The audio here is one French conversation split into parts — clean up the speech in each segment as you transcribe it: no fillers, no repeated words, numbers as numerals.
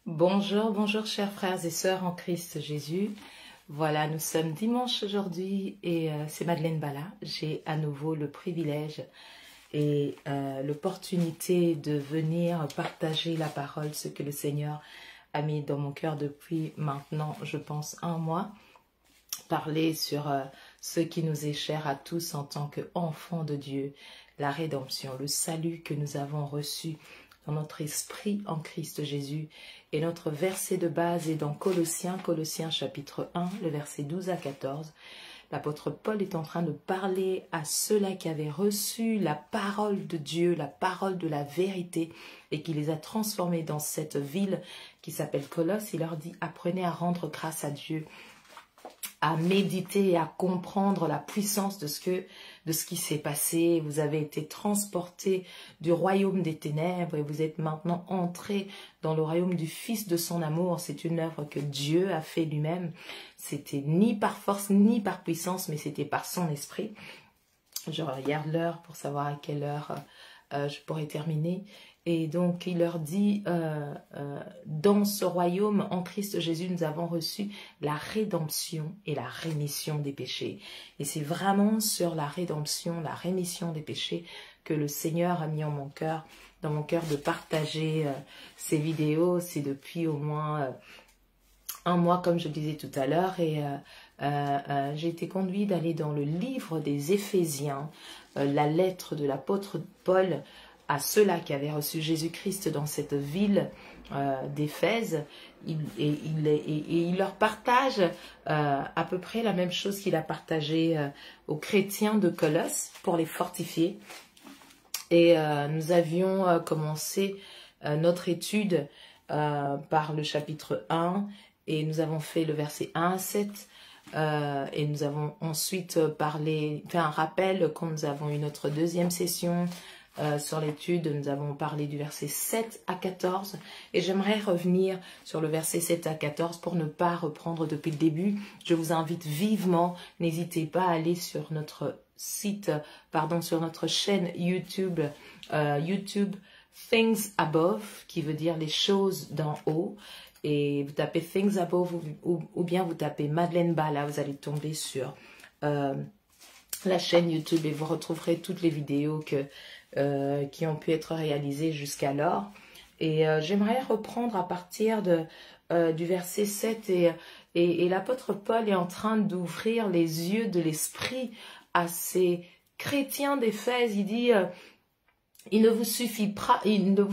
Bonjour, bonjour chers frères et sœurs en Christ Jésus. Voilà, nous sommes dimanche aujourd'hui et c'est Madeleine Bala. J'ai à nouveau le privilège et l'opportunité de venir partager la parole, ce que le Seigneur a mis dans mon cœur depuis maintenant, je pense, un mois. Parler sur ce qui nous est cher à tous en tant qu'enfants de Dieu, la rédemption, le salut que nous avons reçu dans notre esprit en Christ Jésus. Et notre verset de base est dans Colossiens chapitre 1, le verset 12 à 14. L'apôtre Paul est en train de parler à ceux-là qui avaient reçu la parole de Dieu, la parole de la vérité, et qui les a transformés dans cette ville qui s'appelle Colosse. Il leur dit, apprenez à rendre grâce à Dieu, à méditer et à comprendre la puissance de ce qui s'est passé. Vous avez été transportés du royaume des ténèbres et vous êtes maintenant entrés dans le royaume du Fils de son amour. C'est une œuvre que Dieu a fait lui-même. C'était ni par force ni par puissance, mais c'était par son esprit. Je regarde l'heure pour savoir à quelle heure je pourrais terminer. Et donc, il leur dit, dans ce royaume, en Christ Jésus, nous avons reçu la rédemption et la rémission des péchés. Et c'est vraiment sur la rédemption, la rémission des péchés que le Seigneur a mis en mon cœur, dans mon cœur de partager ces vidéos. C'est depuis au moins un mois, comme je le disais tout à l'heure. Et j'ai été conduite d'aller dans le livre des Éphésiens, la lettre de l'apôtre Paul, à ceux-là qui avaient reçu Jésus-Christ dans cette ville d'Éphèse, et il leur partage à peu près la même chose qu'il a partagé aux chrétiens de Colosse pour les fortifier. Et nous avions commencé notre étude par le chapitre 1 et nous avons fait le verset 1 à 7. Et nous avons ensuite fait un rappel quand nous avons eu notre deuxième session sur l'étude. Nous avons parlé du verset 7 à 14 et j'aimerais revenir sur le verset 7 à 14 pour ne pas reprendre depuis le début. Je vous invite vivement, n'hésitez pas à aller sur notre site, sur notre chaîne YouTube, YouTube Things Above, qui veut dire les choses d'en haut. Et vous tapez Things Above ou bien vous tapez Madeleine Bala, vous allez tomber sur la chaîne YouTube et vous retrouverez toutes les vidéos qui ont pu être réalisées jusqu'alors. Et j'aimerais reprendre à partir du verset 7 et l'apôtre Paul est en train d'ouvrir les yeux de l'esprit à ces chrétiens d'Éphèse. Il dit il ne vous suffit pas de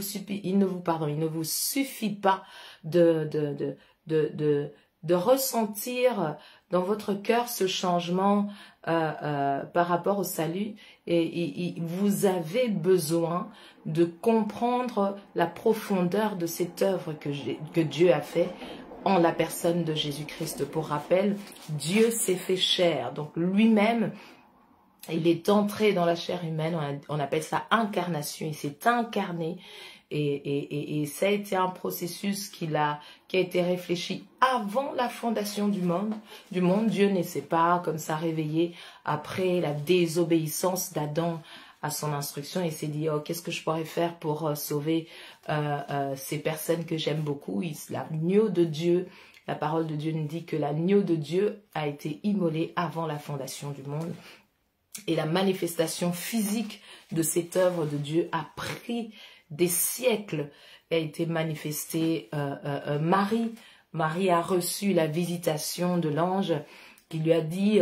ressentir dans votre cœur ce changement par rapport au salut, et vous avez besoin de comprendre la profondeur de cette œuvre que Dieu a fait en la personne de Jésus-Christ. Pour rappel, Dieu s'est fait chair, donc lui-même, il est entré dans la chair humaine, on appelle ça incarnation, il s'est incarné. Et ça a été un processus qui a été réfléchi avant la fondation du monde. Dieu ne s'est pas comme ça réveillé après la désobéissance d'Adam à son instruction et s'est dit, oh, qu'est-ce que je pourrais faire pour sauver ces personnes que j'aime beaucoup. L'agneau de Dieu, la parole de Dieu nous dit que l'agneau de Dieu a été immolé avant la fondation du monde. Et la manifestation physique de cette œuvre de Dieu a pris des siècles, a été manifestée. Marie a reçu la visitation de l'ange qui lui a dit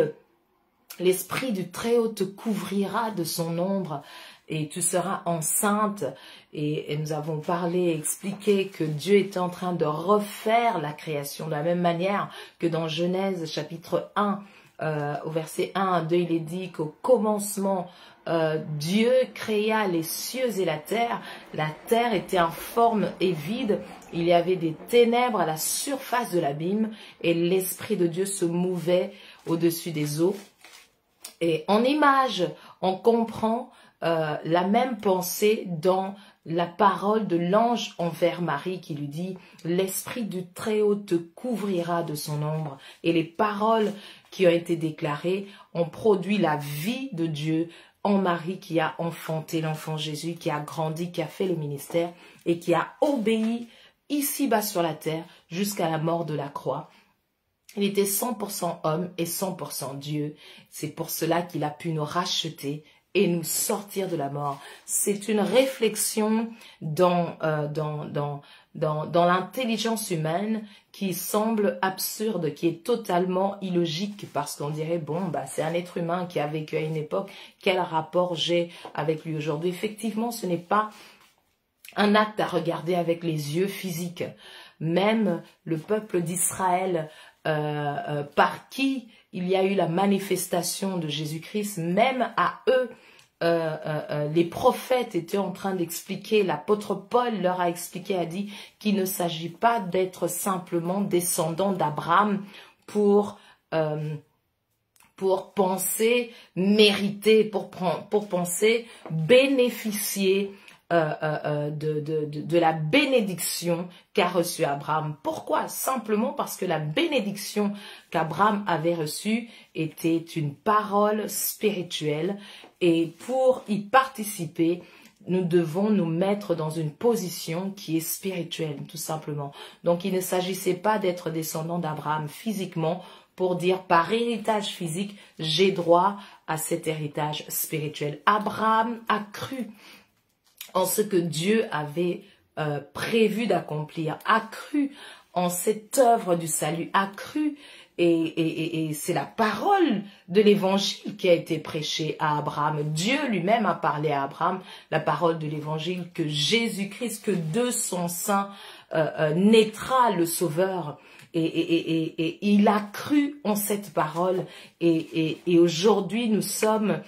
l'Esprit du Très-Haut te couvrira de son ombre et tu seras enceinte. Et nous avons parlé et expliqué que Dieu est en train de refaire la création de la même manière que dans Genèse chapitre 1, au verset 1 à 2, il est dit qu'au commencement, Dieu créa les cieux et la terre. La terre était informe et vide. Il y avait des ténèbres à la surface de l'abîme et l'Esprit de Dieu se mouvait au-dessus des eaux. Et en image, on comprend la même pensée dans la parole de l'ange envers Marie qui lui dit « L'Esprit du Très-Haut te couvrira de son ombre » et les paroles qui ont été déclarées ont produit la vie de Dieu en Marie qui a enfanté l'enfant Jésus, qui a grandi, qui a fait le ministère et qui a obéi ici-bas sur la terre jusqu'à la mort de la croix. Il était 100% homme et 100% Dieu. C'est pour cela qu'il a pu nous racheter et nous sortir de la mort. C'est une réflexion dans l'intelligence humaine qui semble absurde, qui est totalement illogique, parce qu'on dirait, bon, bah, c'est un être humain qui a vécu à une époque, quel rapport j'ai avec lui aujourd'hui? Effectivement, ce n'est pas un acte à regarder avec les yeux physiques. Même le peuple d'Israël, par qui il y a eu la manifestation de Jésus-Christ, même à eux, les prophètes étaient en train d'expliquer, l'apôtre Paul leur a expliqué, a dit qu'il ne s'agit pas d'être simplement descendant d'Abraham pour penser mériter, pour penser bénéficier de la bénédiction qu'a reçue Abraham. Pourquoi? Simplement parce que la bénédiction qu'Abraham avait reçue était une parole spirituelle, et pour y participer, nous devons nous mettre dans une position qui est spirituelle, tout simplement. Donc il ne s'agissait pas d'être descendant d'Abraham physiquement pour dire par héritage physique, j'ai droit à cet héritage spirituel. Abraham a cru en ce que Dieu avait prévu d'accomplir, a cru en cette œuvre du salut, a cru, et c'est la parole de l'évangile qui a été prêchée à Abraham. Dieu lui-même a parlé à Abraham, la parole de l'évangile, que Jésus-Christ, que de son sein naîtra le Sauveur. Et il a cru en cette parole, et aujourd'hui nous sommes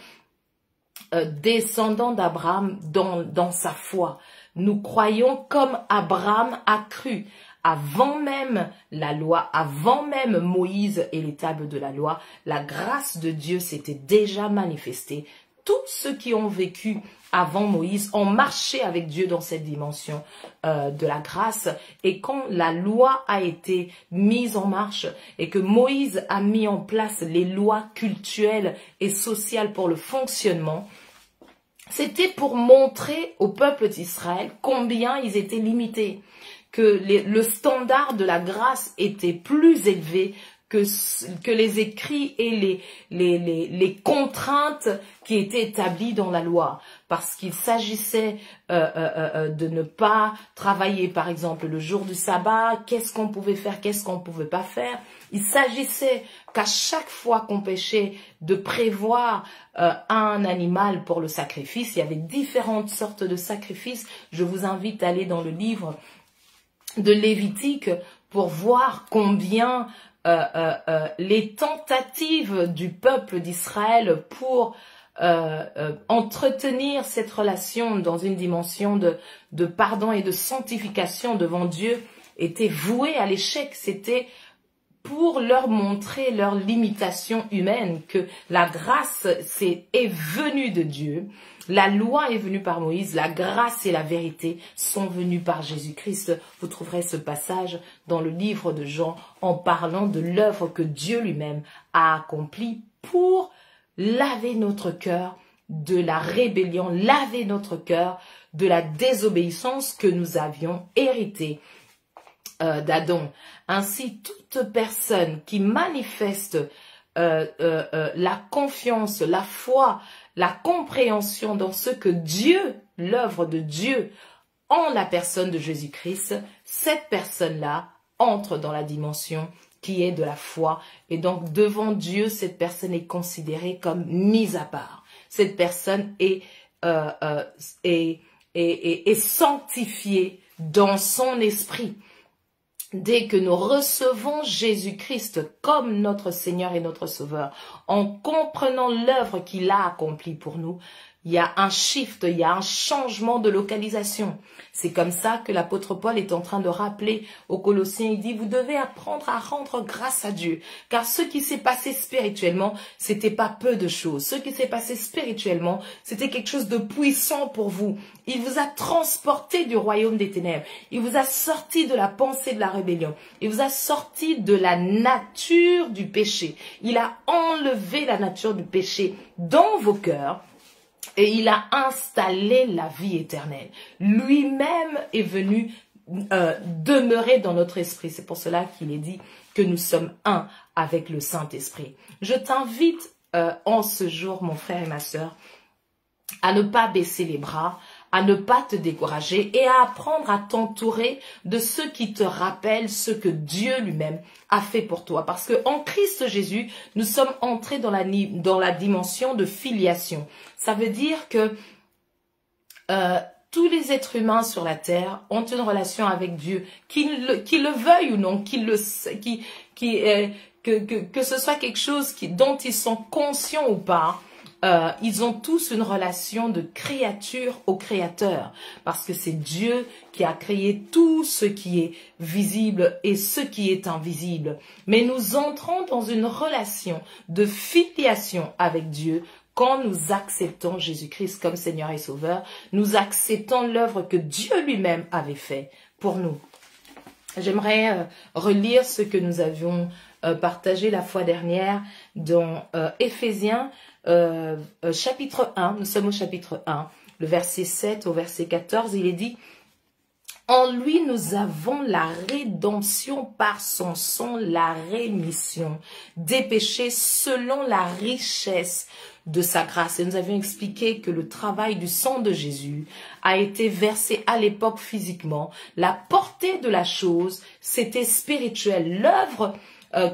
descendants d'Abraham dans sa foi. Nous croyons comme Abraham a cru. Avant même la loi, avant même Moïse et les tables de la loi, la grâce de Dieu s'était déjà manifestée. Tous ceux qui ont vécu avant Moïse ont marché avec Dieu dans cette dimension de la grâce. Et quand la loi a été mise en marche et que Moïse a mis en place les lois cultuelles et sociales pour le fonctionnement, c'était pour montrer au peuple d'Israël combien ils étaient limités, que le standard de la grâce était plus élevé que les écrits et les contraintes qui étaient établies dans la loi. Parce qu'il s'agissait de ne pas travailler, par exemple, le jour du sabbat, qu'est-ce qu'on pouvait faire, qu'est-ce qu'on ne pouvait pas faire. Il s'agissait qu'à chaque fois qu'on péchait, de prévoir un animal pour le sacrifice. Il y avait différentes sortes de sacrifices. Je vous invite à aller dans le livre de Lévitique pour voir combien les tentatives du peuple d'Israël pour entretenir cette relation dans une dimension de pardon et de sanctification devant Dieu étaient vouées à l'échec. C'était pour leur montrer leur limitation humaine, que la grâce est venue de Dieu, la loi est venue par Moïse, la grâce et la vérité sont venues par Jésus-Christ. Vous trouverez ce passage dans le livre de Jean en parlant de l'œuvre que Dieu lui-même a accomplie pour laver notre cœur de la rébellion, laver notre cœur de la désobéissance que nous avions héritée d'Adam. Ainsi, toute personne qui manifeste la confiance, la foi, la compréhension dans ce que Dieu, l'œuvre de Dieu, en la personne de Jésus-Christ, cette personne-là entre dans la dimension qui est de la foi. Et donc, devant Dieu, cette personne est considérée comme mise à part. Cette personne est sanctifiée dans son esprit. Dès que nous recevons Jésus-Christ comme notre Seigneur et notre Sauveur, en comprenant l'œuvre qu'il a accomplie pour nous, il y a un shift, il y a un changement de localisation. C'est comme ça que l'apôtre Paul est en train de rappeler aux Colossiens. Il dit, vous devez apprendre à rendre grâce à Dieu. Car ce qui s'est passé spirituellement, c'était pas peu de choses. Ce qui s'est passé spirituellement, c'était quelque chose de puissant pour vous. Il vous a transporté du royaume des ténèbres. Il vous a sorti de la pensée de la rébellion. Il vous a sorti de la nature du péché. Il a enlevé la nature du péché dans vos cœurs. Et il a installé la vie éternelle. Lui-même est venu demeurer dans notre esprit. C'est pour cela qu'il est dit que nous sommes un avec le Saint-Esprit. Je t'invite en ce jour, mon frère et ma sœur, à ne pas baisser les bras, à ne pas te décourager et à apprendre à t'entourer de ceux qui te rappellent ce que Dieu lui-même a fait pour toi. Parce que en Christ Jésus, nous sommes entrés dans la dimension de filiation. Ça veut dire que tous les êtres humains sur la terre ont une relation avec Dieu, qu'ils le veuillent ou non, que ce soit quelque chose dont ils sont conscients ou pas. Ils ont tous une relation de créature au Créateur, parce que c'est Dieu qui a créé tout ce qui est visible et ce qui est invisible. Mais nous entrons dans une relation de filiation avec Dieu quand nous acceptons Jésus-Christ comme Seigneur et Sauveur. Nous acceptons l'œuvre que Dieu lui-même avait fait pour nous. J'aimerais relire ce que nous avions partagé la fois dernière dans Éphésiens chapitre 1, nous sommes au chapitre 1, le verset 7 au verset 14, il est dit « En lui nous avons la rédemption par son sang, la rémission des péchés selon la richesse de sa grâce. » Et nous avions expliqué que le travail du sang de Jésus a été versé à l'époque physiquement. La portée de la chose, c'était spirituel. L'œuvre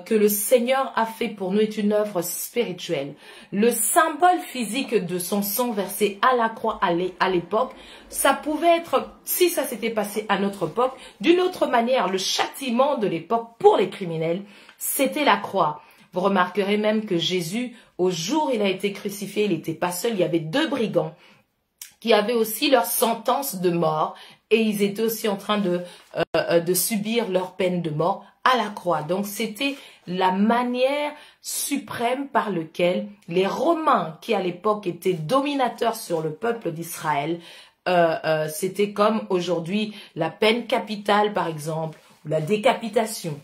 que le Seigneur a fait pour nous est une œuvre spirituelle. Le symbole physique de son sang versé à la croix à l'époque, ça pouvait être, si ça s'était passé à notre époque, d'une autre manière, le châtiment de l'époque pour les criminels, c'était la croix. Vous remarquerez même que Jésus, au jour où il a été crucifié, il n'était pas seul, il y avait 2 brigands qui avaient aussi leur sentence de mort et ils étaient aussi en train de subir leur peine de mort à la croix. Donc c'était la manière suprême par laquelle les Romains, qui à l'époque étaient dominateurs sur le peuple d'Israël, c'était comme aujourd'hui la peine capitale par exemple, ou la décapitation.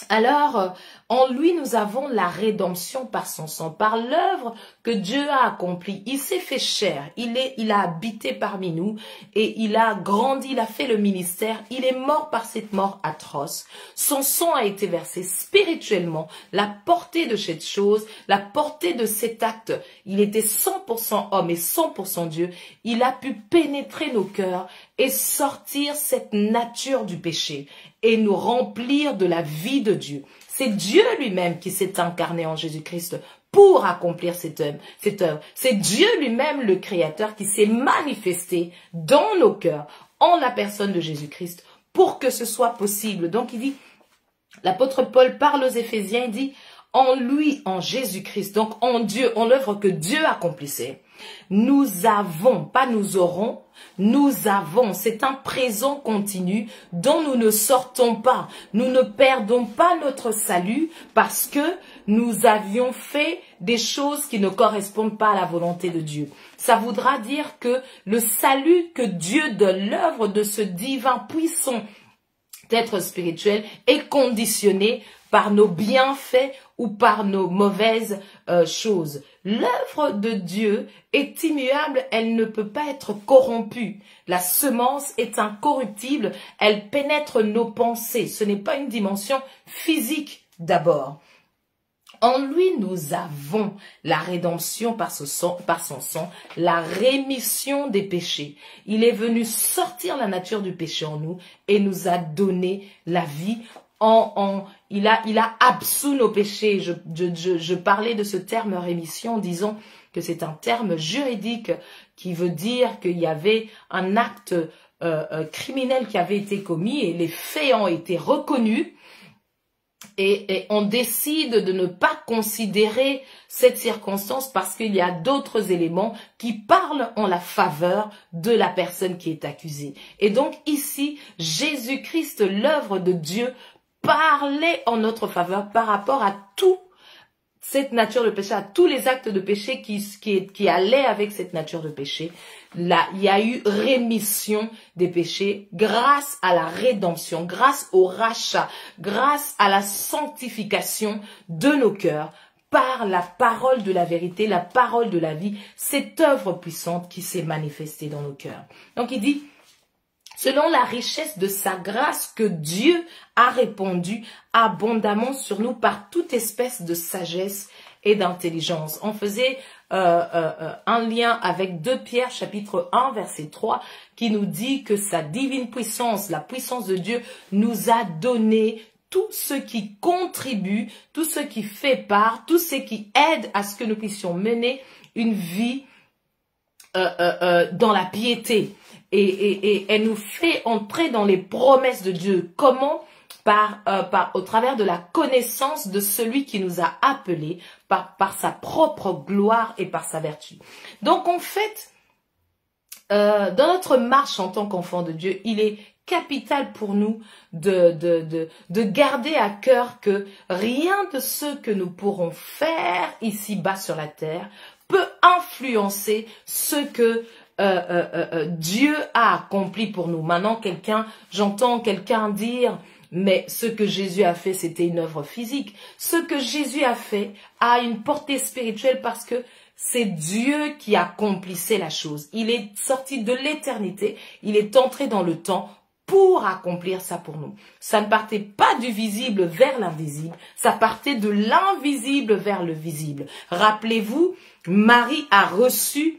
Alors, en lui, nous avons la rédemption par son sang, par l'œuvre que Dieu a accomplie. Il s'est fait chair, il a habité parmi nous et il a grandi, il a fait le ministère. Il est mort par cette mort atroce. Son sang a été versé spirituellement. La portée de cette chose, la portée de cet acte, il était 100% homme et 100% Dieu. Il a pu pénétrer nos cœurs et sortir cette nature du péché et nous remplir de la vie de Dieu. C'est Dieu lui-même qui s'est incarné en Jésus-Christ pour accomplir cette œuvre. C'est Dieu lui-même, le Créateur, qui s'est manifesté dans nos cœurs, en la personne de Jésus-Christ, pour que ce soit possible. Donc il dit, l'apôtre Paul parle aux Éphésiens, il dit, en lui, en Jésus-Christ, donc en Dieu, en l'œuvre que Dieu accomplissait, nous avons, pas nous aurons, nous avons, c'est un présent continu dont nous ne sortons pas. Nous ne perdons pas notre salut parce que nous avions fait des choses qui ne correspondent pas à la volonté de Dieu. Ça voudra dire que le salut que Dieu donne, l'œuvre de ce divin puissant être spirituel est conditionné par nos bienfaits ou par nos mauvaises choses. L'œuvre de Dieu est immuable, elle ne peut pas être corrompue. La semence est incorruptible, elle pénètre nos pensées. Ce n'est pas une dimension physique d'abord. En lui, nous avons la rédemption par son sang, la rémission des péchés. Il est venu sortir la nature du péché en nous et nous a donné la vie. Il a absous nos péchés. Je parlais de ce terme rémission, disons que c'est un terme juridique qui veut dire qu'il y avait un acte criminel qui avait été commis et les faits ont été reconnus. Et on décide de ne pas considérer cette circonstance parce qu'il y a d'autres éléments qui parlent en la faveur de la personne qui est accusée. Et donc ici, Jésus-Christ, l'œuvre de Dieu, parlait en notre faveur par rapport à tout cette nature de péché, à tous les actes de péché qui allaient avec cette nature de péché. Là, il y a eu rémission des péchés grâce à la rédemption, grâce au rachat, grâce à la sanctification de nos cœurs par la parole de la vérité, la parole de la vie, cette œuvre puissante qui s'est manifestée dans nos cœurs. Donc il dit, selon la richesse de sa grâce que Dieu a répandu abondamment sur nous par toute espèce de sagesse et d'intelligence. On faisait un lien avec 2 Pierre chapitre 1 verset 3 qui nous dit que sa divine puissance, la puissance de Dieu nous a donné tout ce qui contribue, tout ce qui fait part, tout ce qui aide à ce que nous puissions mener une vie dans la piété. Et elle nous fait entrer dans les promesses de Dieu. Comment? Au travers de la connaissance de celui qui nous a appelés par sa propre gloire et par sa vertu. Donc en fait, dans notre marche en tant qu'enfant de Dieu, il est capital pour nous de garder à cœur que rien de ce que nous pourrons faire ici-bas sur la terre peut influencer ce que Dieu a accompli pour nous. Maintenant, j'entends quelqu'un dire, mais ce que Jésus a fait, c'était une œuvre physique. Ce que Jésus a fait a une portée spirituelle parce que c'est Dieu qui accomplissait la chose. Il est sorti de l'éternité, il est entré dans le temps pour accomplir ça pour nous. Ça ne partait pas du visible vers l'invisible, ça partait de l'invisible vers le visible. Rappelez-vous, Marie a reçu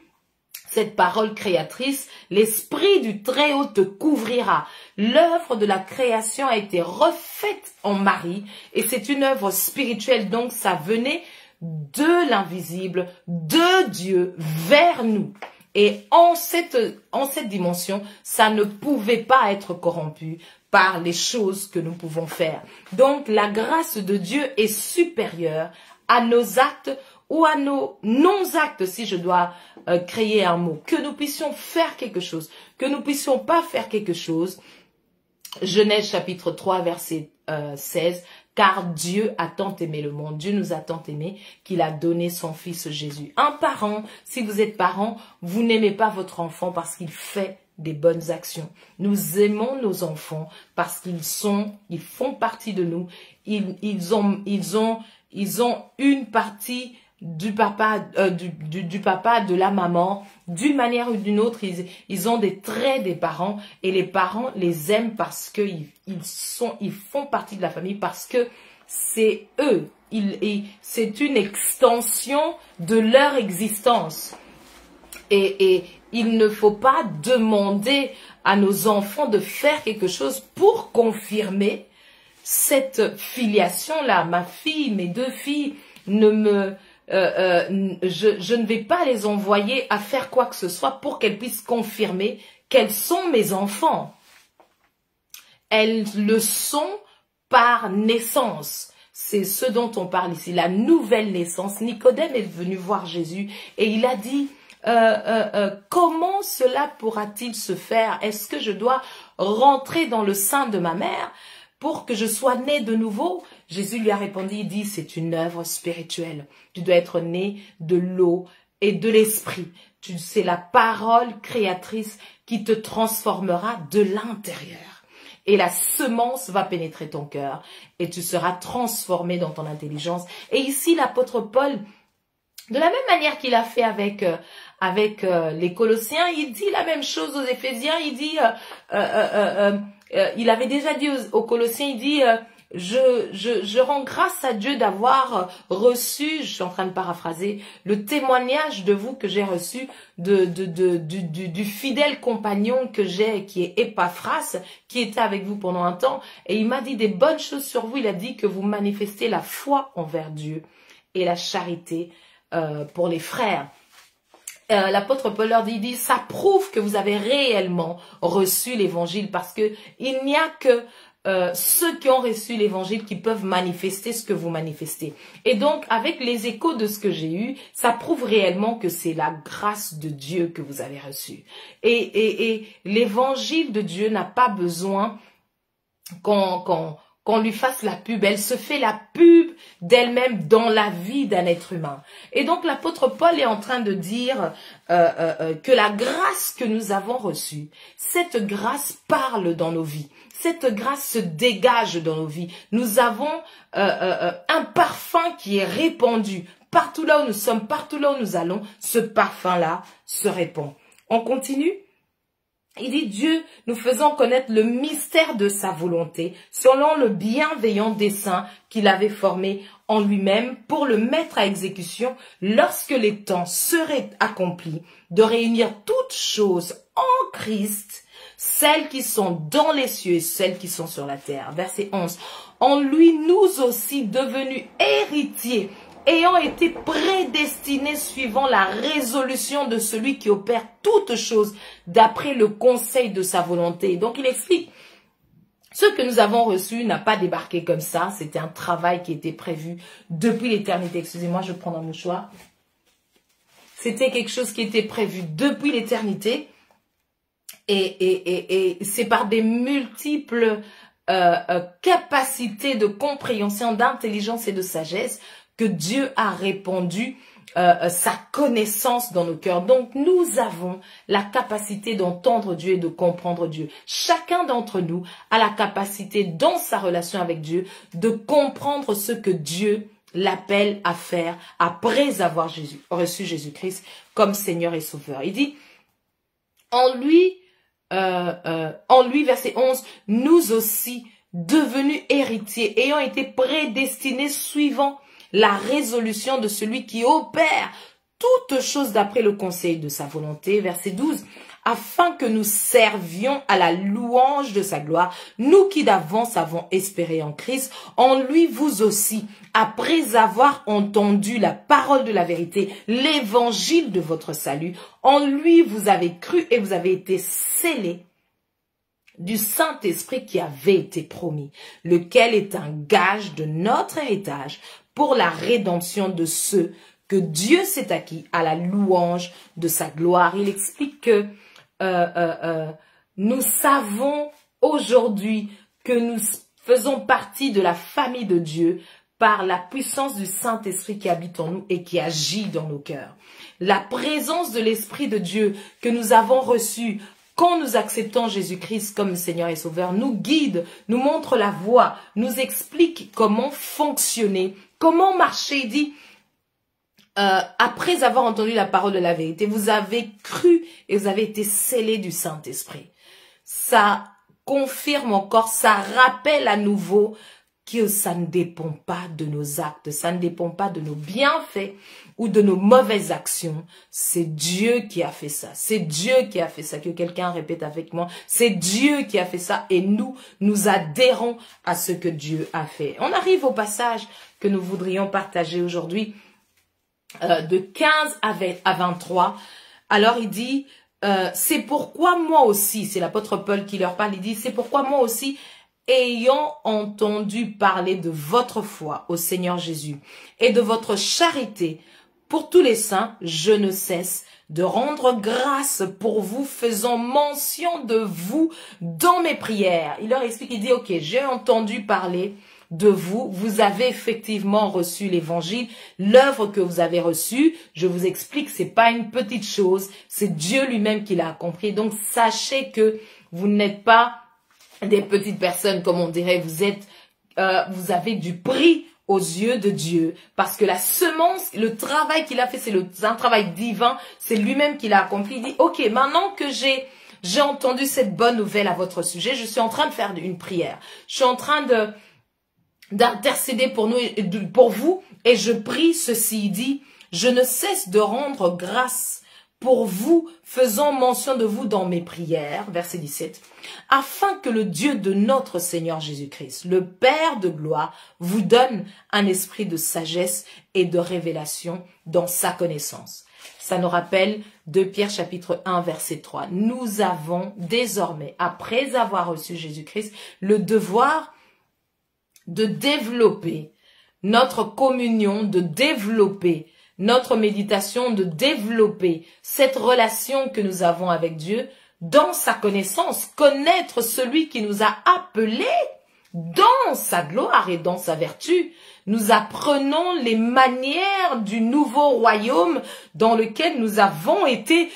cette parole créatrice, l'Esprit du Très-Haut te couvrira. L'œuvre de la création a été refaite en Marie et c'est une œuvre spirituelle, donc ça venait de l'invisible, de Dieu vers nous. Et en cette dimension, ça ne pouvait pas être corrompu par les choses que nous pouvons faire. Donc la grâce de Dieu est supérieure à nos actes ou à nos non-actes, si je dois créer un mot. Que nous puissions faire quelque chose, que nous puissions pas faire quelque chose. Genèse chapitre 3 verset 16. Car Dieu a tant aimé le monde, Dieu nous a tant aimé qu'il a donné son fils Jésus. Un parent, si vous êtes parent, vous n'aimez pas votre enfant parce qu'il fait des bonnes actions. Nous aimons nos enfants parce ils font partie de nous. Ils ont une partie du papa, du papa, de la maman, d'une manière ou d'une autre, ils ont des traits des parents et les parents les aiment parce que ils font partie de la famille, parce que c'est eux, c'est une extension de leur existence. Et il ne faut pas demander à nos enfants de faire quelque chose pour confirmer cette filiation-là. Ma fille, mes 2 filles je ne vais pas les envoyer à faire quoi que ce soit pour qu'elles puissent confirmer qu'elles sont mes enfants. Elles le sont par naissance. C'est ce dont on parle ici, la nouvelle naissance. Nicodème est venu voir Jésus et il a dit, comment cela pourra-t-il se faire? Est-ce que je dois rentrer dans le sein de ma mère pour que je sois né de nouveau? Jésus lui a répondu, il dit, c'est une œuvre spirituelle. Tu dois être né de l'eau et de l'esprit. C'est la parole créatrice qui te transformera de l'intérieur. Et la semence va pénétrer ton cœur et tu seras transformé dans ton intelligence. Et ici, l'apôtre Paul, de la même manière qu'il a fait avec les Colossiens, il dit la même chose aux Éphésiens. Il dit, il avait déjà dit aux Colossiens, il dit, je rends grâce à Dieu d'avoir reçu, je suis en train de paraphraser, le témoignage de vous que j'ai reçu du fidèle compagnon que j'ai, qui est Épaphras, qui était avec vous pendant un temps. Et il m'a dit des bonnes choses sur vous. Il a dit que vous manifestez la foi envers Dieu et la charité pour les frères. L'apôtre Paul leur dit, ça prouve que vous avez réellement reçu l'évangile, parce que il n'y a que ceux qui ont reçu l'évangile qui peuvent manifester ce que vous manifestez. Et donc, avec les échos de ce que j'ai eu, ça prouve réellement que c'est la grâce de Dieu que vous avez reçue. Et l'évangile de Dieu n'a pas besoin qu'on lui fasse la pub. Elle se fait la pub d'elle-même dans la vie d'un être humain. Et donc l'apôtre Paul est en train de dire que la grâce que nous avons reçue, cette grâce parle dans nos vies. Cette grâce se dégage dans nos vies. Nous avons un parfum qui est répandu. Partout là où nous sommes, partout là où nous allons, ce parfum-là se répand. On continue ? Il dit Dieu, nous faisons connaître le mystère de sa volonté, selon le bienveillant dessein qu'il avait formé en lui-même pour le mettre à exécution lorsque les temps seraient accomplis, de réunir toutes choses en Christ, celles qui sont dans les cieux et celles qui sont sur la terre. Verset 11. En lui, nous aussi devenus héritiers, ayant été prédestinés suivant la résolution de celui qui opère toutes choses d'après le conseil de sa volonté. Donc il explique, ce que nous avons reçu n'a pas débarqué comme ça, c'était un travail qui était prévu depuis l'éternité. Excusez-moi, je prends un mouchoir. C'était quelque chose qui était prévu depuis l'éternité et c'est par des multiples capacités de compréhension, d'intelligence et de sagesse que Dieu a répandu sa connaissance dans nos cœurs. Donc, nous avons la capacité d'entendre Dieu et de comprendre Dieu. Chacun d'entre nous a la capacité, dans sa relation avec Dieu, de comprendre ce que Dieu l'appelle à faire après avoir reçu Jésus-Christ comme Seigneur et Sauveur. Il dit, en lui, verset 11, nous aussi, devenus héritiers, ayant été prédestinés suivant la résolution de celui qui opère toutes choses d'après le conseil de sa volonté. Verset 12. Afin que nous servions à la louange de sa gloire, nous qui d'avance avons espéré en Christ, en lui vous aussi, après avoir entendu la parole de la vérité, l'évangile de votre salut, en lui vous avez cru et vous avez été scellés du Saint-Esprit qui avait été promis, lequel est un gage de notre héritage pour la rédemption de ceux que Dieu s'est acquis à la louange de sa gloire. Il explique que nous savons aujourd'hui que nous faisons partie de la famille de Dieu par la puissance du Saint-Esprit qui habite en nous et qui agit dans nos cœurs. La présence de l'Esprit de Dieu que nous avons reçue quand nous acceptons Jésus-Christ comme Seigneur et Sauveur, nous guide, nous montre la voie, nous explique comment fonctionner, comment marcher. Il dit, après avoir entendu la parole de la vérité, vous avez cru et vous avez été scellés du Saint-Esprit. Ça confirme encore, ça rappelle à nouveau que ça ne dépend pas de nos actes, ça ne dépend pas de nos bienfaits ou de nos mauvaises actions. C'est Dieu qui a fait ça. C'est Dieu qui a fait ça. Que quelqu'un répète avec moi. C'est Dieu qui a fait ça et nous adhérons à ce que Dieu a fait. On arrive au passage que nous voudrions partager aujourd'hui de 15 à 23. Alors il dit, c'est pourquoi moi aussi, c'est l'apôtre Paul qui leur parle, il dit, c'est pourquoi moi aussi, ayant entendu parler de votre foi au Seigneur Jésus et de votre charité pour tous les saints, je ne cesse de rendre grâce pour vous, faisant mention de vous dans mes prières. Il leur explique, il dit, ok, j'ai entendu parler de vous, vous avez effectivement reçu l'évangile, l'œuvre que vous avez reçue, je vous explique, c'est pas une petite chose, c'est Dieu lui-même qui l'a accompli. Donc sachez que vous n'êtes pas des petites personnes, comme on dirait, vous avez du prix aux yeux de Dieu, parce que la semence, le travail qu'il a fait, c'est un travail divin, c'est lui-même qui l'a accompli. Il dit, ok, maintenant que j'ai entendu cette bonne nouvelle à votre sujet, je suis en train de faire une prière, je suis en train d'intercéder pour nous, pour vous, et je prie ceci, il dit, je ne cesse de rendre grâce pour vous, faisant mention de vous dans mes prières, verset 17, afin que le Dieu de notre Seigneur Jésus-Christ, le Père de gloire, vous donne un esprit de sagesse et de révélation dans sa connaissance. Ça nous rappelle 2 Pierre chapitre 1 verset 3. Nous avons désormais, après avoir reçu Jésus-Christ, le devoir de développer notre communion, de développer notre méditation, de développer cette relation que nous avons avec Dieu dans sa connaissance, connaître celui qui nous a appelés dans sa gloire et dans sa vertu. Nous apprenons les manières du nouveau royaume dans lequel nous avons été,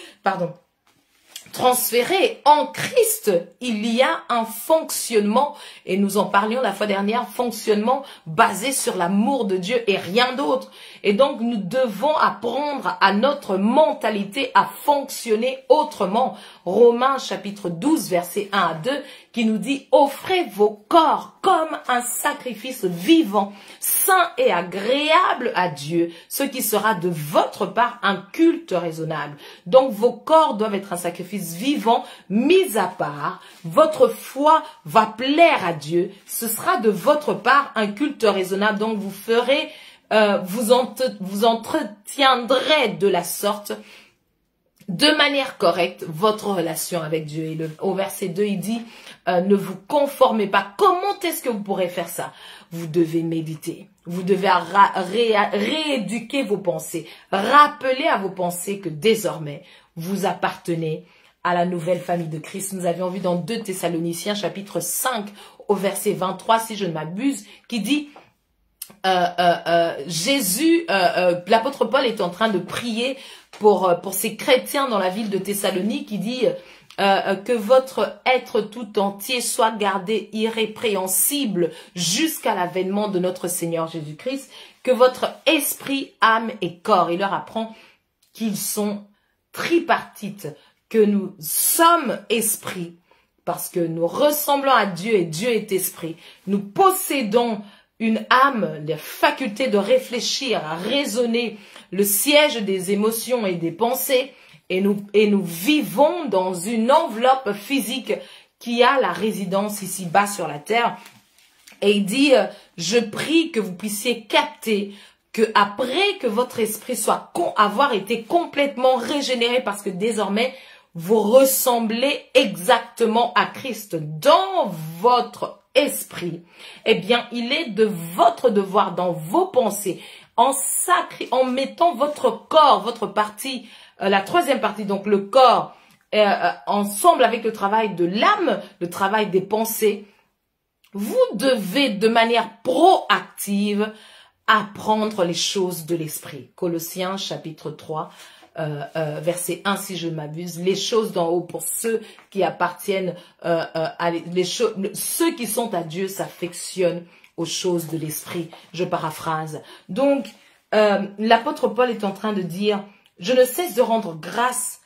transféré en Christ, il y a un fonctionnement, et nous en parlions la fois dernière, fonctionnement basé sur l'amour de Dieu et rien d'autre. Et donc nous devons apprendre à notre mentalité à fonctionner autrement. Romains chapitre 12 verset 1 à 2 qui nous dit: offrez vos corps comme un sacrifice vivant, saint et agréable à Dieu, ce qui sera de votre part un culte raisonnable. Donc vos corps doivent être un sacrifice vivant, mis à part. Votre foi va plaire à Dieu. Ce sera de votre part un culte raisonnable. Donc vous ferez, vous entretiendrez de la sorte, de manière correcte, votre relation avec Dieu. Et au verset 2, il dit, ne vous conformez pas. Comment est-ce que vous pourrez faire ça? Vous devez méditer. Vous devez rééduquer vos pensées. Rappeler à vos pensées que désormais, vous appartenez à la nouvelle famille de Christ. Nous avions vu dans 2 Thessaloniciens chapitre 5 au verset 23, si je ne m'abuse, qui dit... l'apôtre Paul est en train de prier pour ces chrétiens dans la ville de Thessalonique, qui dit que votre être tout entier soit gardé irrépréhensible jusqu'à l'avènement de notre Seigneur Jésus-Christ, que votre esprit, âme et corps. Il leur apprend qu'ils sont tripartites, que nous sommes esprit, parce que nous ressemblons à Dieu et Dieu est esprit. Nous possédons une âme, la faculté de réfléchir, à raisonner, le siège des émotions et des pensées, et nous vivons dans une enveloppe physique qui a la résidence ici-bas sur la terre. Et il dit, je prie que vous puissiez capter que après que votre esprit soit avoir été complètement régénéré, parce que désormais, vous ressemblez exactement à Christ dans votre esprit, eh bien, il est de votre devoir dans vos pensées, en mettant votre corps, votre partie, la troisième partie, donc le corps, ensemble avec le travail de l'âme, le travail des pensées, vous devez de manière proactive apprendre les choses de l'esprit. Colossiens chapitre 3, verset 1 si je ne m'abuse, les choses d'en haut pour ceux qui appartiennent ceux qui sont à Dieu s'affectionnent aux choses de l'esprit, je paraphrase. Donc l'apôtre Paul est en train de dire, je ne cesse de rendre grâce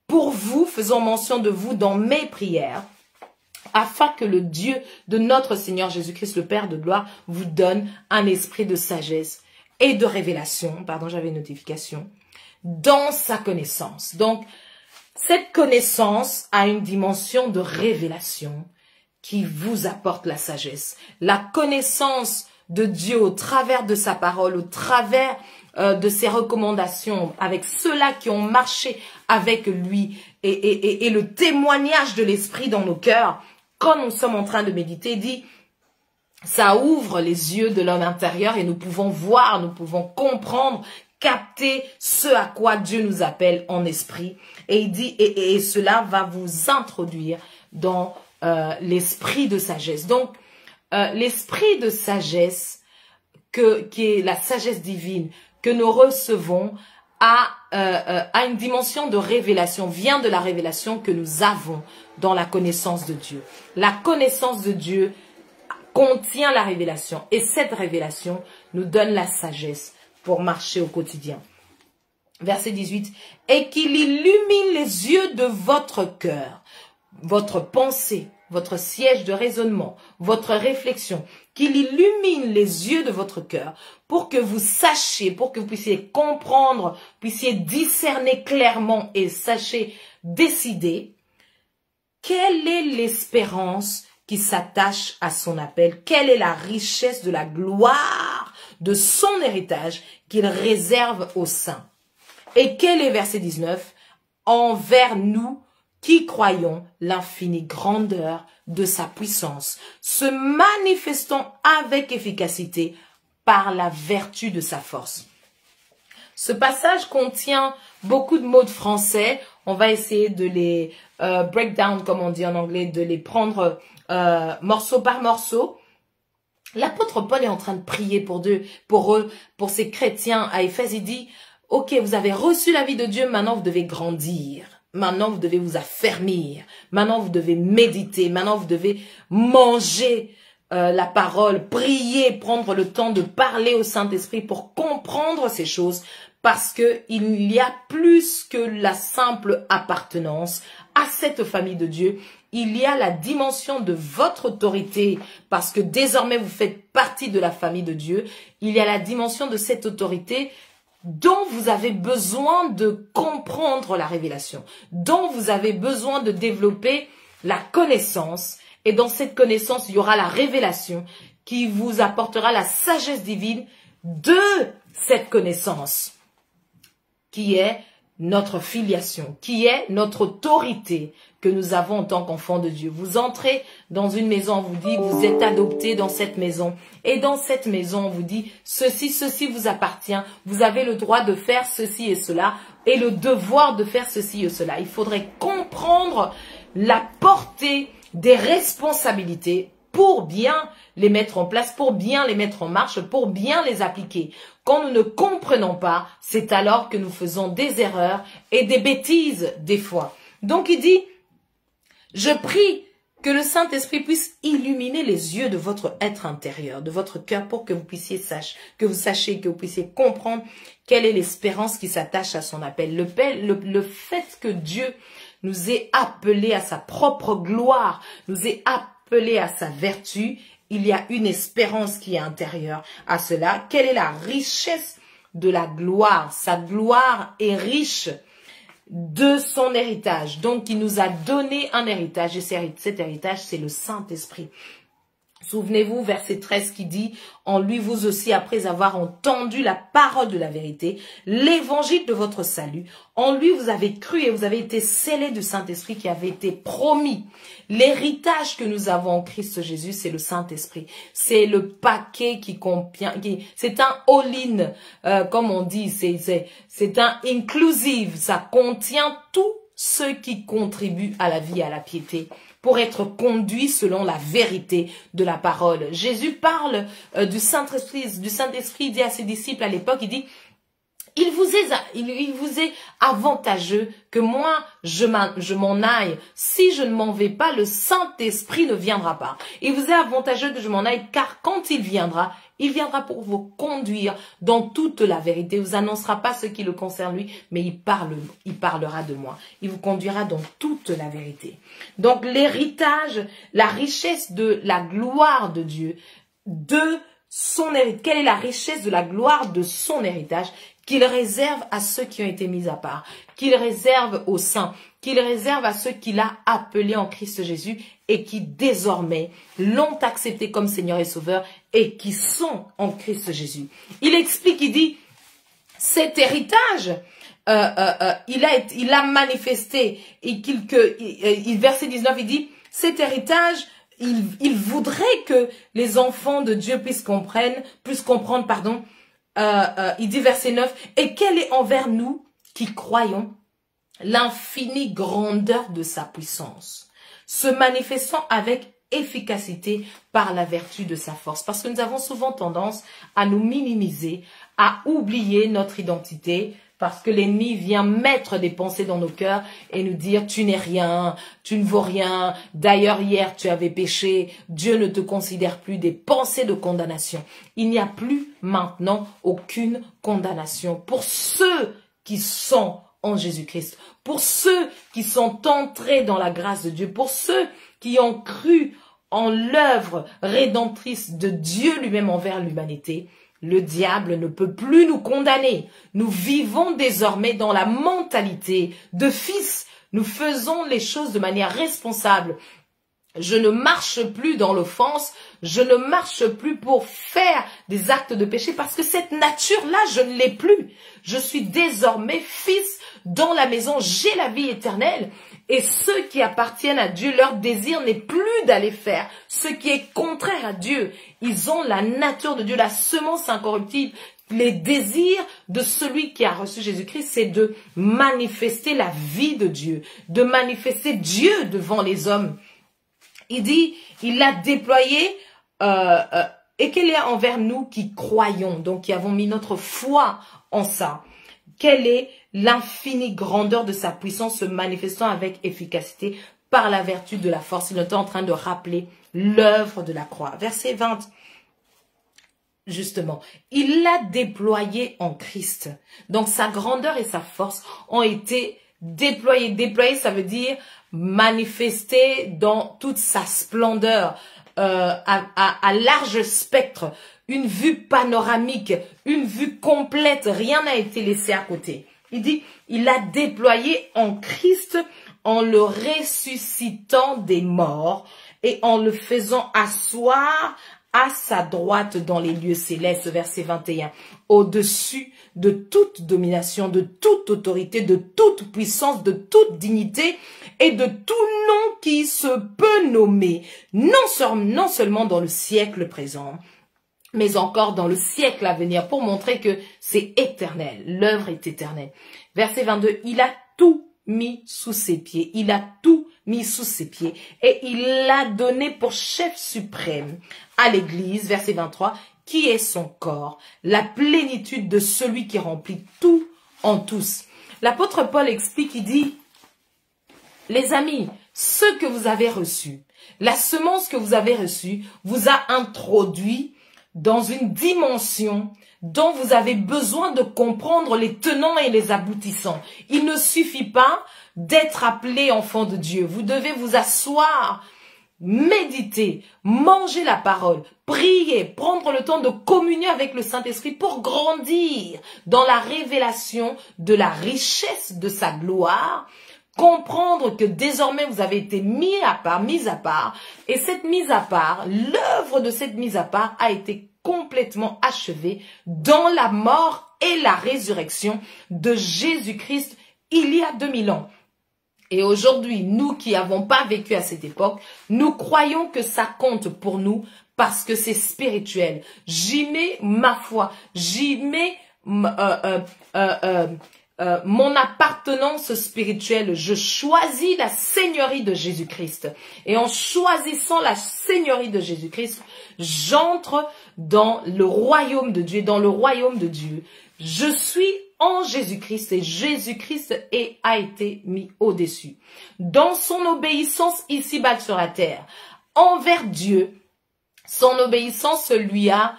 pour vous, faisant mention de vous dans mes prières, afin que le Dieu de notre Seigneur Jésus-Christ, le Père de gloire, vous donne un esprit de sagesse et de révélation, pardon, j'avais une notification, dans sa connaissance. Donc, cette connaissance a une dimension de révélation qui vous apporte la sagesse. La connaissance de Dieu au travers de sa parole, au travers de ses recommandations, avec ceux-là qui ont marché avec lui et le témoignage de l'esprit dans nos cœurs, quand nous sommes en train de méditer, dit, ça ouvre les yeux de l'homme intérieur et nous pouvons voir, nous pouvons comprendre, capter ce à quoi Dieu nous appelle en esprit. Et il dit, et cela va vous introduire dans l'esprit de sagesse. Donc, l'esprit de sagesse, qui est la sagesse divine que nous recevons, a une dimension de révélation, vient de la révélation que nous avons dans la connaissance de Dieu. La connaissance de Dieu contient la révélation et cette révélation nous donne la sagesse pour marcher au quotidien. Verset 18. Et qu'il illumine les yeux de votre cœur, votre pensée, votre siège de raisonnement, votre réflexion, qu'il illumine les yeux de votre cœur pour que vous sachiez, pour que vous puissiez comprendre, puissiez discerner clairement et sachiez décider quelle est l'espérance qui s'attache à son appel, quelle est la richesse de la gloire de son héritage qu'il réserve aux saints. Et quel est, verset 19, envers nous qui croyons l'infinie grandeur de sa puissance, se manifestant avec efficacité par la vertu de sa force. Ce passage contient beaucoup de mots de français. On va essayer de les break down, comme on dit en anglais, de les prendre morceau par morceau. L'apôtre Paul est en train de prier pour eux, pour ces chrétiens à Éphèse. Il dit, ok, vous avez reçu la vie de Dieu, maintenant vous devez grandir. maintenant vous devez vous affermir. Maintenant vous devez méditer. Maintenant vous devez manger la parole, prier, prendre le temps de parler au Saint-Esprit pour comprendre ces choses. Parce que il y a plus que la simple appartenance à cette famille de Dieu. Il y a la dimension de votre autorité, parce que désormais vous faites partie de la famille de Dieu. Il y a la dimension de cette autorité dont vous avez besoin de comprendre la révélation, dont vous avez besoin de développer la connaissance. Et dans cette connaissance, il y aura la révélation qui vous apportera la sagesse divine de cette connaissance, qui est notre filiation, qui est notre autorité que nous avons en tant qu'enfants de Dieu. Vous entrez dans une maison, on vous dit, vous êtes adopté dans cette maison. Et dans cette maison, on vous dit, ceci vous appartient. Vous avez le droit de faire ceci et cela et le devoir de faire ceci et cela. Il faudrait comprendre la portée des responsabilités pour bien les mettre en place, pour bien les mettre en marche, pour bien les appliquer. Quand nous ne comprenons pas, c'est alors que nous faisons des erreurs et des bêtises des fois. Donc il dit, je prie que le Saint-Esprit puisse illuminer les yeux de votre être intérieur, de votre cœur, pour que vous puissiez sachiez, que vous puissiez comprendre quelle est l'espérance qui s'attache à son appel. Le fait que Dieu nous ait appelés à sa propre gloire, nous ait appelés à sa vertu, il y a une espérance qui est intérieure à cela. Quelle est la richesse de la gloire? Sa gloire est riche de son héritage. Donc, il nous a donné un héritage et cet héritage, c'est le Saint-Esprit. Souvenez-vous, verset 13 qui dit, en lui vous aussi, après avoir entendu la parole de la vérité, l'évangile de votre salut, en lui vous avez cru et vous avez été scellés du Saint-Esprit qui avait été promis. L'héritage que nous avons en Christ Jésus, c'est le Saint-Esprit. C'est le paquet qui contient, c'est un all-in, comme on dit, c'est un inclusive, ça contient tout ce qui contribue à la vie, à la piété, pour être conduit selon la vérité de la parole. Jésus parle du Saint-Esprit. Il dit à ses disciples à l'époque, il dit, il vous est avantageux que moi, je m'en aille. Si je ne m'en vais pas, le Saint-Esprit ne viendra pas. Il vous est avantageux que je m'en aille, car quand il viendra pour vous conduire dans toute la vérité. Il vous annoncera pas ce qui le concerne lui, mais il parlera de moi. Il vous conduira dans toute la vérité. Donc l'héritage, la richesse de la gloire de Dieu, de son héritage. Quelle est la richesse de la gloire de son héritage qu'il réserve à ceux qui ont été mis à part, qu'il réserve aux saints, qu'il réserve à ceux qu'il a appelés en Christ Jésus et qui désormais l'ont accepté comme Seigneur et Sauveur et qui sont en Christ Jésus. Il explique, il dit, cet héritage, il a manifesté, et verset 19, il dit, cet héritage, il voudrait que les enfants de Dieu puissent comprendre, il dit verset 9, et quelle est envers nous qui croyons l'infinie grandeur de sa puissance, se manifestant avec efficacité par la vertu de sa force. Parce que nous avons souvent tendance à nous minimiser, à oublier notre identité, parce que l'ennemi vient mettre des pensées dans nos cœurs et nous dire tu n'es rien, tu ne vaux rien, d'ailleurs hier tu avais péché, Dieu ne te considère plus, des pensées de condamnation. Il n'y a plus maintenant aucune condamnation pour ceux qui sont en Jésus-Christ, pour ceux qui sont entrés dans la grâce de Dieu, pour ceux qui ont cru en l'œuvre rédemptrice de Dieu lui-même envers l'humanité. Le diable ne peut plus nous condamner. Nous vivons désormais dans la mentalité de fils. Nous faisons les choses de manière responsable. Je ne marche plus dans l'offense. Je ne marche plus pour faire des actes de péché parce que cette nature-là, je ne l'ai plus. Je suis désormais fils dans la maison. J'ai la vie éternelle. Et ceux qui appartiennent à Dieu, leur désir n'est plus d'aller faire ce qui est contraire à Dieu. Ils ont la nature de Dieu, la semence incorruptible. Les désirs de celui qui a reçu Jésus-Christ, c'est de manifester la vie de Dieu, de manifester Dieu devant les hommes. Il dit, il l'a déployé, et qu'elle est envers nous qui croyons, donc qui avons mis notre foi en ça. quelle est l'infinie grandeur de sa puissance se manifestant avec efficacité par la vertu de la force. Il est en train de rappeler l'œuvre de la croix. Verset 20. Justement, il l'a déployé en Christ. Donc sa grandeur et sa force ont été déployées. Déployer, ça veut dire manifester dans toute sa splendeur, à large spectre, une vue panoramique, une vue complète. Rien n'a été laissé à côté. Il dit, il l'a déployé en Christ en le ressuscitant des morts et en le faisant asseoir à sa droite dans les lieux célestes, verset 21, au-dessus de toute domination, de toute autorité, de toute puissance, de toute dignité et de tout nom qui se peut nommer, non seulement dans le siècle présent, mais encore dans le siècle à venir, pour montrer que c'est éternel, l'œuvre est éternelle. Verset 22, il a tout mis sous ses pieds, il a tout mis sous ses pieds et il l'a donné pour chef suprême à l'église, verset 23, qui est son corps, la plénitude de celui qui remplit tout en tous. L'apôtre Paul explique, il dit, les amis, ce que vous avez reçu, la semence que vous avez reçue vous a introduit dans une dimension dont vous avez besoin de comprendre les tenants et les aboutissants. Il ne suffit pas d'être appelé enfant de Dieu. Vous devez vous asseoir, méditer, manger la parole, prier, prendre le temps de communier avec le Saint-Esprit pour grandir dans la révélation de la richesse de sa gloire, comprendre que désormais vous avez été mis à part, et cette mise à part, l'œuvre de cette mise à part a été complètement achevée dans la mort et la résurrection de Jésus-Christ il y a 2000 ans. Et aujourd'hui, nous qui n'avons pas vécu à cette époque, nous croyons que ça compte pour nous parce que c'est spirituel. J'y mets ma foi, j'y mets mon appartenance spirituelle. Je choisis la seigneurie de Jésus-Christ. Et en choisissant la seigneurie de Jésus-Christ, j'entre dans le royaume de Dieu. Dans le royaume de Dieu, je suis en Jésus-Christ et Jésus-Christ a été mis au-dessus. Dans son obéissance ici-bas sur la terre, envers Dieu, son obéissance lui a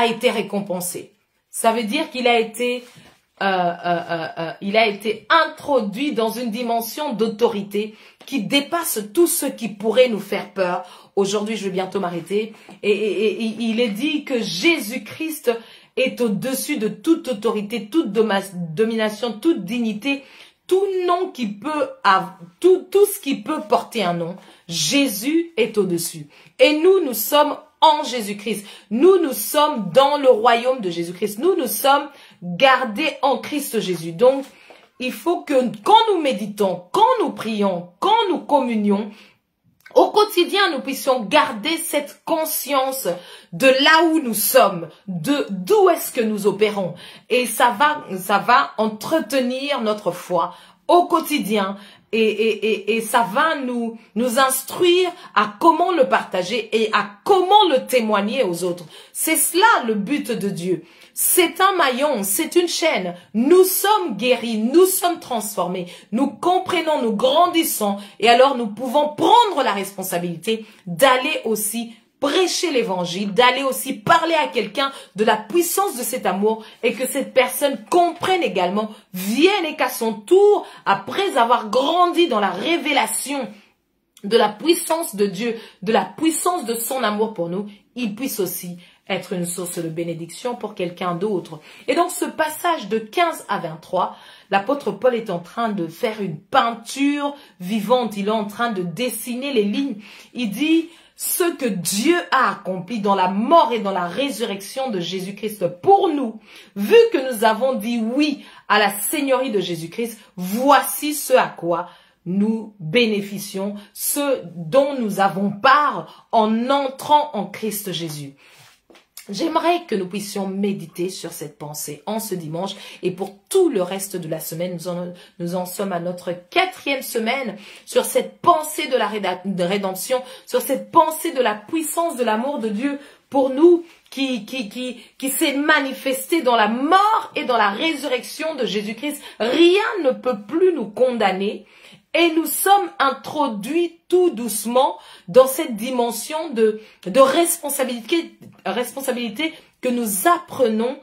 été récompensée. Ça veut dire qu'il a été introduit dans une dimension d'autorité qui dépasse tout ce qui pourrait nous faire peur. Aujourd'hui, je vais bientôt m'arrêter. Et il est dit que Jésus-Christ est au-dessus de toute autorité, toute domination, toute dignité, tout nom qui peut tout ce qui peut porter un nom. Jésus est au-dessus. Et nous sommes en Jésus-Christ. Nous sommes dans le royaume de Jésus-Christ. Nous sommes gardés en Christ Jésus. Donc, il faut que quand nous méditons, quand nous prions, quand nous communions, au quotidien, nous puissions garder cette conscience de là où nous sommes, d'où est-ce que nous opérons. Et ça va entretenir notre foi au quotidien et ça va nous instruire à comment le partager et à comment le témoigner aux autres. C'est cela le but de Dieu. C'est un maillon, c'est une chaîne. Nous sommes guéris, nous sommes transformés, nous comprenons, nous grandissons et alors nous pouvons prendre la responsabilité d'aller aussi prêcher l'évangile, d'aller aussi parler à quelqu'un de la puissance de cet amour et que cette personne comprenne également, vienne et qu'à son tour, après avoir grandi dans la révélation de la puissance de Dieu, de la puissance de son amour pour nous, il puisse aussi être une source de bénédiction pour quelqu'un d'autre. Et donc ce passage de 15 à 23, l'apôtre Paul est en train de faire une peinture vivante, il est en train de dessiner les lignes. Il dit ce que Dieu a accompli dans la mort et dans la résurrection de Jésus-Christ pour nous. Vu que nous avons dit oui à la seigneurie de Jésus-Christ, voici ce à quoi nous bénéficions, ce dont nous avons part en entrant en Christ Jésus. J'aimerais que nous puissions méditer sur cette pensée en ce dimanche et pour tout le reste de la semaine. Nous en sommes à notre 4e semaine sur cette pensée de la rédemption, sur cette pensée de la puissance de l'amour de Dieu pour nous qui s'est manifesté dans la mort et dans la résurrection de Jésus-Christ. Rien ne peut plus nous condamner. Et nous sommes introduits tout doucement dans cette dimension de responsabilité que nous apprenons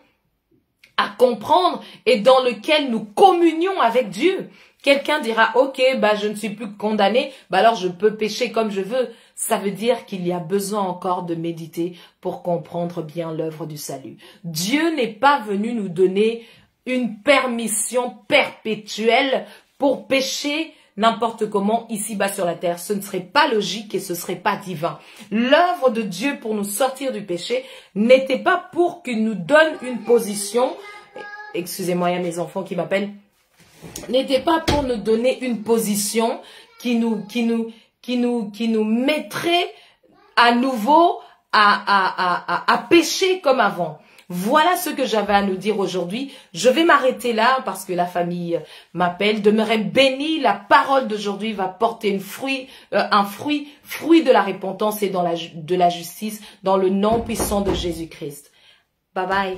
à comprendre et dans lequel nous communions avec Dieu. Quelqu'un dira, ok, je ne suis plus condamné, alors je peux pécher comme je veux. Ça veut dire qu'il y a besoin encore de méditer pour comprendre bien l'œuvre du salut. Dieu n'est pas venu nous donner une permission perpétuelle pour pécher n'importe comment ici-bas sur la terre. Ce ne serait pas logique et ce serait pas divin. L'œuvre de Dieu pour nous sortir du péché n'était pas pour qu'il nous donne une position, excusez-moi, il y a mes enfants qui m'appellent, n'était pas pour nous donner une position qui nous mettrait à nouveau à pécher comme avant. Voilà ce que j'avais à nous dire aujourd'hui. Je vais m'arrêter là parce que la famille m'appelle. Demeurez bénis. La parole d'aujourd'hui va porter un fruit de la repentance et de la justice dans le nom puissant de Jésus-Christ. Bye bye.